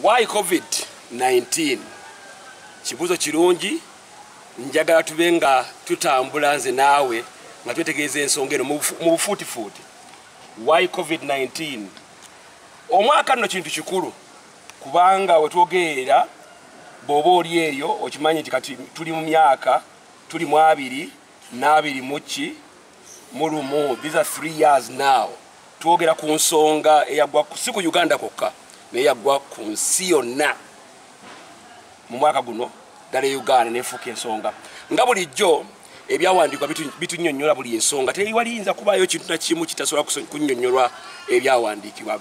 Why COVID-19? Kibuzo kirungi njagala tubenga tutambula nze naawe nga twetegeeza ensonga eno mu bufuutifuuti. Why COVID-19? Omwaka nno kintu kikulu kubanga we twogerera bw'oba oli eyo okimanyi nti kati tuli mu myaka tuli mu 2021 these are 3 years now. Twogera ku nsonga eyagwa si ku Uganda kokka naye yagwa ku nsi yonna mu mwaka guno ddala Uganda neefuuka ensonga nga bulijjo ebyawandiikwa bitunnyonnyola buli ensonga tewalinza kubaayo kintu na kimu kitasobola kunnyonnyolwa ebyawandiikibwa.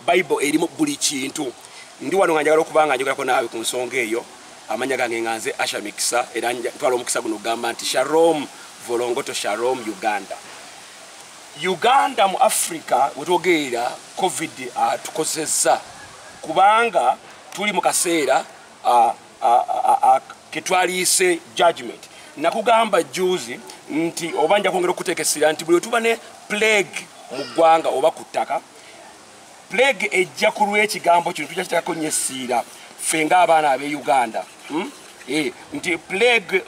Bible erimu buli kintu. Ndi wano nga njagala okubanga njogerako naawe ku nsonga eyo. Amanya gange nga nze Asha Mikisa era ntwala omukisa guno gamba nti Shalom Volongoto Shalom Uganda. Uganda mu Africa wetwogerera COVID tukozesa kubanga tuli mu kaseera ketwaliise judgment. Nakugamba juzi nti obanja kwongera okuteekesera nti buli tuba ne plague mu ggwanga oba ku ttaka plague ejja ku lw'ekigambo kino tujja kitakako nnyo essiira ffe ng'abaana ab'e Uganda. Nti plague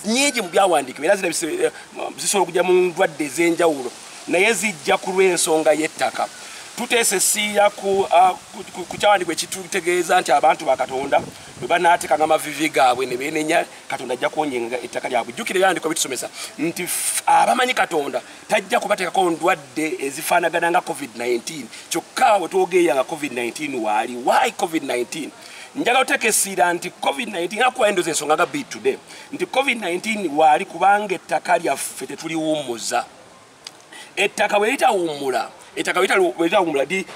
nnyingi mu byawandiikibwa era zisobola okujja mu ndwadde ez'enjawulo naye zijja ku lw'ensonga y'ettaka. Tuteesa essiira ku kyawandiikibwa ekitutegeeza nti abantu ba Katonda bwe banaateekanga amavivi gaabwe ne beenenya Katonda ajja kuwonyenga ettaka lyabwe. Jjukira ebyandikwa bitusomesa nti abamanyi Katonda tajja kubateekako ndwadde ezifaanagana nga COVID-19 kyokka bwe twogeera nga COVID-19 waali. Why COVID-19? Njagala oteeka essiira nti COVID-19 akuwa endoozi ensonga nga bit today nti COVID-19 waali kubanga ettaka lyaffe tetuliwummuza. Ettaka bwe litawummula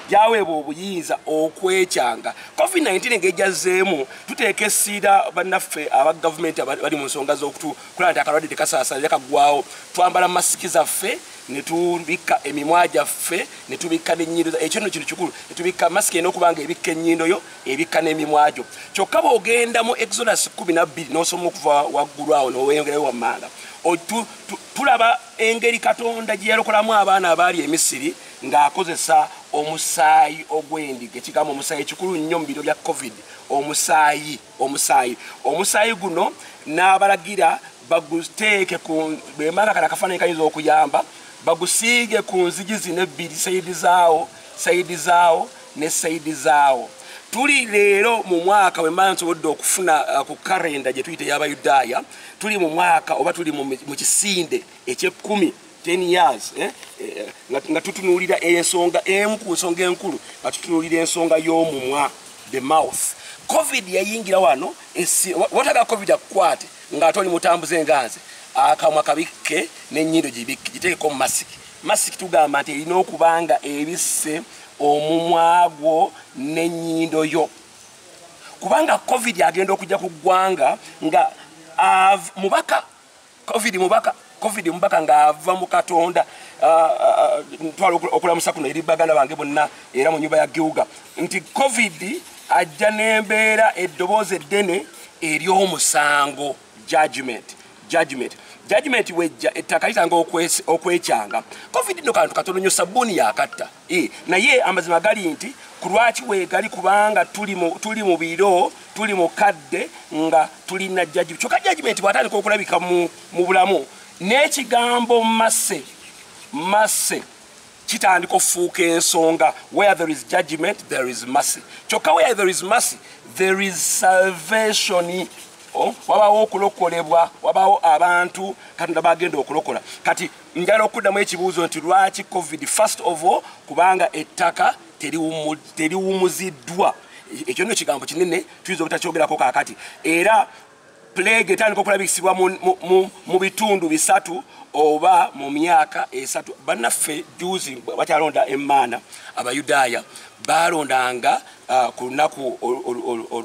lyaweebwa obuyinza okwekyanga. COVID-19 ng'ejjazeemu tuteeka essiira bannaffe aba gavumenti bali mu nsonga z'okukulaba nti akalwadde tekasaasaana kaggwawo. Twambala masiki zaffe ne tubikka emimwa gyaffe ne tubikka n'ennyindo. Ekyo nno kintu kikulu. Ne tubikka masiki erina okuba nga ebikka ennyindo yo ebikka n'emimwa gyo. Kyokka bw'ogenda mu Exodus 12 n'osoma okuva waggulu awo n'oweyongerayo wammanga tulaba engeri Katonda gye yalokolamu abaana abaali e Misiri ng'akozesa omusaayi ogw'endiga. Ekigambo omusaayi kikulu nnyo mu biro bya COVID. Omusaayi guno n'abalagira baguteeke ku bwemanga kana kafaananyi kayinza okuyamba bagusiige ku nzigi zino ebbiri sayidi zaawo ne sayidi zaawo. Tuli leero mu mwaka wemba nsobodde okufuna ku kalenda gye tuyita y'Abayudaaya tuli mu mwaka oba tuli mu kisinde eky'ekkumi 10 years nga tutunuulira ensonga emu ku nsonga enkulu nga tutunuulira ensonga y'omumwa the mouth. COVID yayingira wano wataga COVID akukwate ng'ate oli mutambuze enganze akamwa kabikke n'ennyindo giteekeko mu masiki. Masiki tugamba nti erina okuba nga ebisse omumwa gwo n'ennyindo yo kubanga COVID agenda okujja ku ggwanga nga COVID mubaka ng'ava mu Katonda. Ntwala okulamusa kuno eri baganda bange bonna era mu nnyumba ya Gihuga nti COVID ajja n'embeera eddoboozi eddene ery'omusango judgment wejja ettaka litanga okwekyanga. COVID nno kantu katono nnyo sabbuuni yakatta naye amazima gali nti ku lwaki weegali kubanga tuli mu biro tuli mu kadde nga tulina judgment. Kyokka judgment bw'atandika okulabika mu bulamu n'ekigambo masse kitandika okufuuka ensonga. Where there is judgment there is mercy. Kyokka where there is mercy there is salvation. Wabawo okulokolebwa wabawo abantu Katonda bagenda okulokola. Kati njagala okuddamu ekibuuzo nti lwaki COVID? First of all kubanga ettaka teriwumuziddwa. Ekyo nno kigambo kinene tuyinza obutakyogerako kaakati. Era plague etandika okulabisibwa mu bitundu 3 oba mu myaka 3. Bannaffe juzi bakyalonda emmaana Abayudaaya balondanga ku lunaku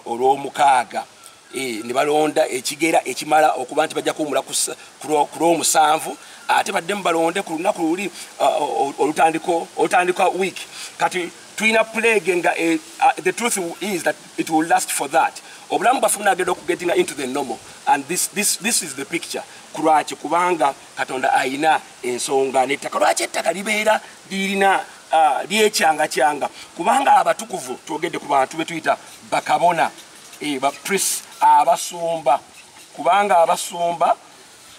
olw'omukaaga ne balonda ekigera ekimala okuba nti bajja kuwumula ku lw'omusanvu ate baddemu balonde ku lunaku luli olutandika week. Kati tulina plague nga the truth is that it will last for that. Obulamu bwaffe bunagenda okugetting into the normal and this is the picture. Kulwaki kubanga Katonda ayina ensonga n'ettaka. Lwaki ettaka libeera lirina lyekyanga kubanga abatukuvu twogedde ku bantu betuyita bakabona ba priest abasumba kubanga abasumba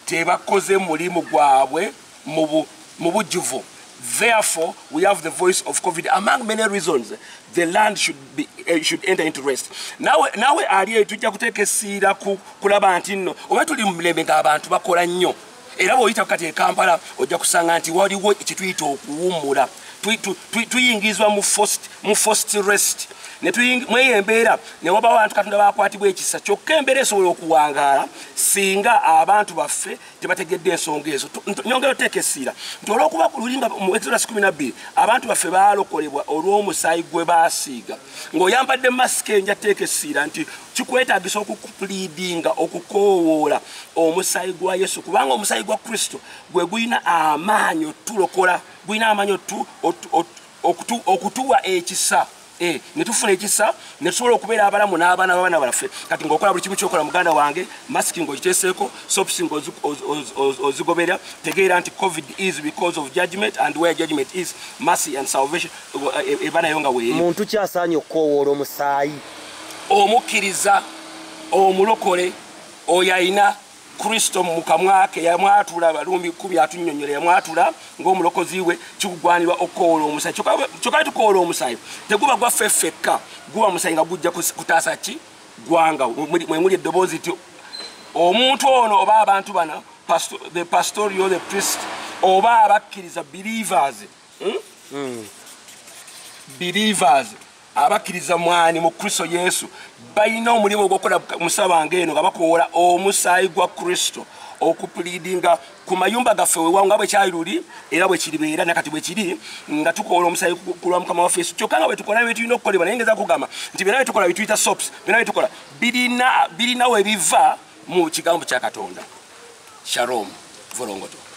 tebakoze mulimu gwabwe mu bujjuvu. Therefore, we have the voice of COVID. Among many reasons, the land should enter into rest. Nawe aliye tujja kuteekesiira kulaba nti nno oba tuli mu mulembe ng'abantu bakola nnyo era bw'oyita kati e Kampala ojja kusanga nti waliwo ekituyita okuwummula tuyingizwa mu forced rest mweyo embeera ne wabawo abantu Katonda bakwatibwa ekisa kyokka embeera esobola okuwangaala singa abantu baffe tebategedde ensonga ezo. Nyongera oteeka essiira nti olw'okuba ku lulimba mu Exodus 12 abantu baffe baalokolebwa olw'omusaayi gwe baasiiga ng'oyambadde masiki enja teeka essiira nti kikwetaagisa okukupliidinga okukoowoola omusaayi gwa Yesu kubanga omusaayi gwa Kristo gwe gulina amaanyi otulokola gulina amaanyi okutuwa ekisa ne tufuna ekisa ne tusobola okubeera abalamu n'abaana b'abaana baffe. Kati ng'okola buli kimu ky'okola muganda wange masiki ng'ogiteeseeko sopusi ng'ozigobera tegeera nti COVID is because of judgment and where judgment is mercy and salvation eba nayo nga weeri. Muntu kyasaanye okukoowoola omusaayi omukkiriza omulokole oyo ayina Kristo mu kamwa ke yamwatula Abalumi 10 atunnyonnyola yamwatula ng'omulokozi we kikugwanirwa okukoola omusaayi kyokka tukoola omusaayi teguba gwaffe ffekka guba musaayi nga gujja kutaasa ki gwanga mwemuli eddoboozi ti omuntu ono oba abantu bana the pastoral the priest oba abakkiriza believers abakkiriza mwani mu Kristo Yesu balina omulimu ogw'okukola musaba ng'eno nga bakoola omusaayi gwa Kristo okupliidinga ku mayumba gaffe weewawo nga bwe kyali luli era bwe kiribeera nakati bwe kiri nga tukoola omusaayi ku lwa Mukama waffe Yesu kyokka nga bwe tukola bye tulina okukolebwa naye ngeza kugamba nti byonna bye tukola bye tuyita sops byonna bye tukola birina we biva mu kigambo kya Katonda. Shalom Volongoto.